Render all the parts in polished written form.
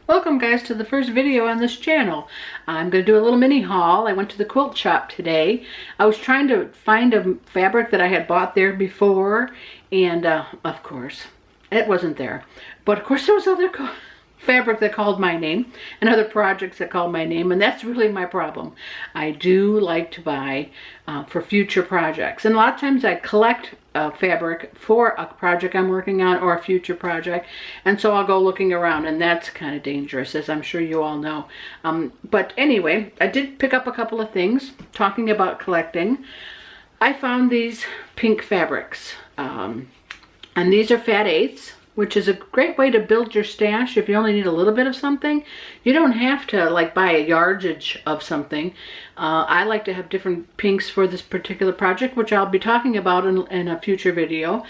Welcome guys to the first video on this channel. I'm going to do a little mini haul. I went to the quilt shop today. I was trying to find a fabric that I had bought there before, and of course it wasn't there. But of course there was other fabric that called my name and other projects that called my name, and that's really my problem. I do like to buy for future projects, and a lot of times I collect fabric for a project I'm working on or a future project, and so I'll go looking around, and that's kind of dangerous, as I'm sure you all know. But anyway, I did pick up a couple of things. Talking about collecting, I found these pink fabrics, and these are fat eighths, which is a great way to build your stash if you only need a little bit of something. You don't have to like buy a yardage of something. I like to have different pinks for this particular project, which I'll be talking about in a future video.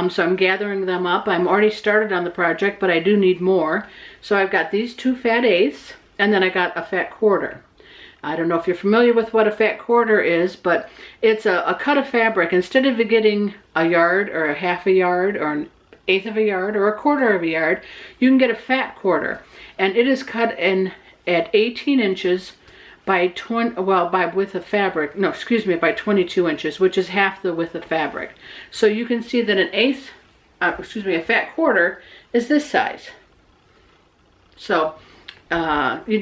So I'm gathering them up. I'm already started on the project, but I do need more. So I've got these two fat eighths, and then I got a fat quarter. I don't know if you're familiar with what a fat quarter is, but it's a cut of fabric. Instead of getting a yard or a half a yard or an eighth of a yard or a quarter of a yard, you can get a fat quarter, and it is cut in at 18 inches by by width of fabric. No, excuse me, by 22 inches, which is half the width of fabric. So you can see that an eighth, a fat quarter is this size. So you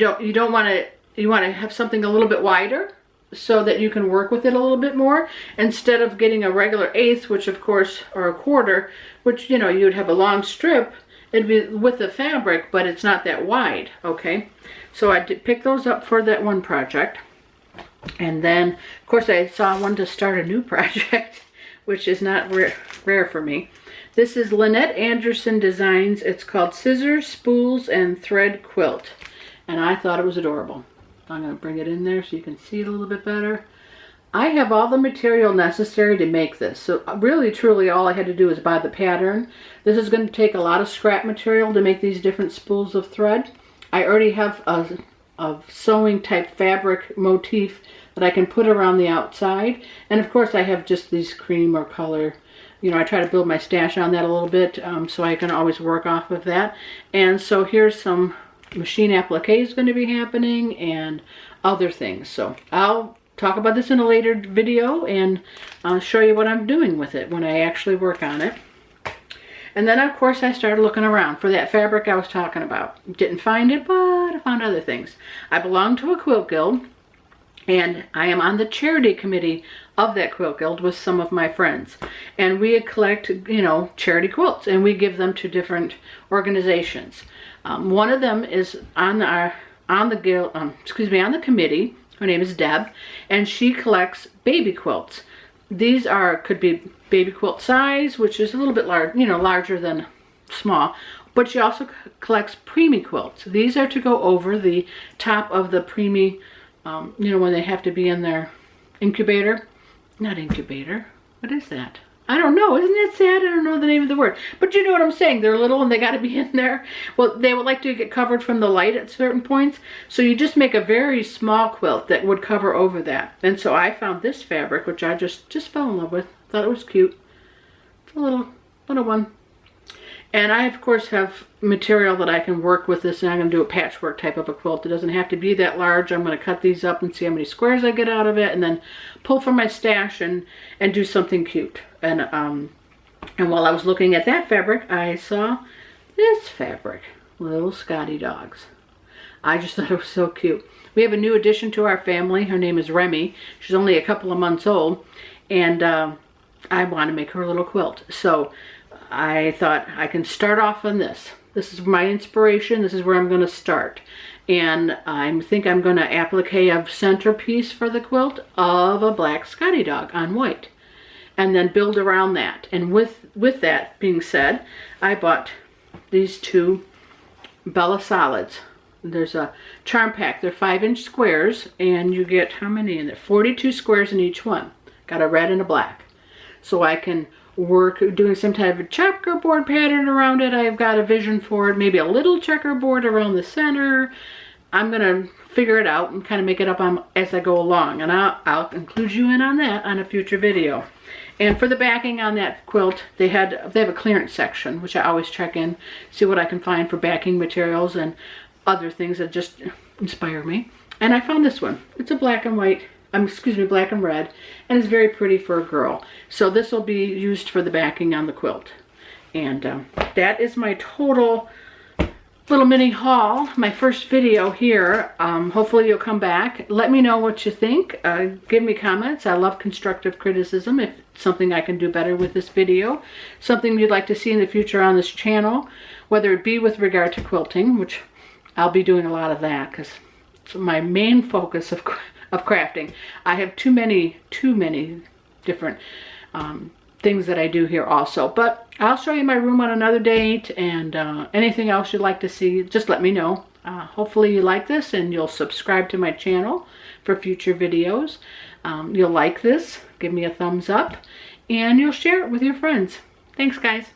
want to have something a little bit wider, so that you can work with it a little bit more, instead of getting a regular eighth, which of course, or a quarter, which, you know, you'd have a long strip. It'd be with the fabric, but it's not that wide. Okay, so I did pick those up for that one project, and then of course I saw one to start a new project, which is not rare for me. This is Lynette Anderson Designs. It's called Scissors, Spools, and Thread Quilt, and I thought it was adorable. I'm going to bring it in there so you can see it a little bit better. I have all the material necessary to make this. So really, truly, all I had to do is buy the pattern. This is going to take a lot of scrap material to make these different spools of thread. I already have a sewing type fabric motif that I can put around the outside. And of course, I have just these cream or color. You know, I try to build my stash on that a little bit, so I can always work off of that. And so here's some machine applique is going to be happening and other things. So I'll talk about this in a later video, and I'll show you what I'm doing with it when I actually work on it. And then of course I started looking around for that fabric I was talking about. Didn't find it, but I found other things. I belong to a quilt guild, and I am on the charity committee of that quilt guild with some of my friends, and we collect, you know, charity quilts, and we give them to different organizations. One of them is on the guild, on the committee. Her name is Deb, and she collects baby quilts. These could be baby quilt size, which is a little bit large, you know, larger than small. But she also collects preemie quilts. These are to go over the top of the preemie, you know, when they have to be in their incubator. Not incubator. What is that? I don't know. Isn't that sad? I don't know the name of the word. But you know what I'm saying. They're little and they got to be in there. Well, they would like to get covered from the light at certain points. So you just make a very small quilt that would cover over that. And so I found this fabric, which I just fell in love with. Thought it was cute. It's a little one. And I, of course, have material that I can work with this, and I'm going to do a patchwork type of a quilt. It doesn't have to be that large. I'm going to cut these up and see how many squares I get out of it, and then pull from my stash and do something cute. And while I was looking at that fabric, I saw this fabric, little Scotty dogs. I just thought it was so cute. We have a new addition to our family. Her name is Remy. She's only a couple of months old, and I want to make her a little quilt. So I thought I can start off on this. This is my inspiration. This is where I'm going to start. And I think I'm going to applique a centerpiece for the quilt of a black Scotty dog on white, and then build around that. And with that being said, I bought these two Bella Solids. There's a charm pack. They're 5-inch squares, and you get how many in there? 42 squares in each one. Got a red and a black. So I can work doing some type of checkerboard pattern around it. I've got a vision for it. Maybe a little checkerboard around the center. I'm gonna figure it out and kind of make it up as I go along, and I'll include you in on that on a future video. And for the backing on that quilt, they have a clearance section, which I always check in, see what I can find for backing materials. And other things that just inspire me. And I found this one. It's a black and white, excuse me, black and red, and it's very pretty for a girl. So this will be used for the backing on the quilt. And that is my total little mini haul, my first video here. Hopefully you'll come back. Let me know what you think. Give me comments. I love constructive criticism. If it's something I can do better with this video, something you'd like to see in the future on this channel, whether it be with regard to quilting, which I'll be doing a lot of that because it's my main focus of crafting. I have too many different things that I do here also. But I'll show you my room on another date, and anything else you'd like to see, just let me know. Hopefully you like this and you'll subscribe to my channel for future videos. You'll like this, give me a thumbs up, and you'll share it with your friends. Thanks, guys.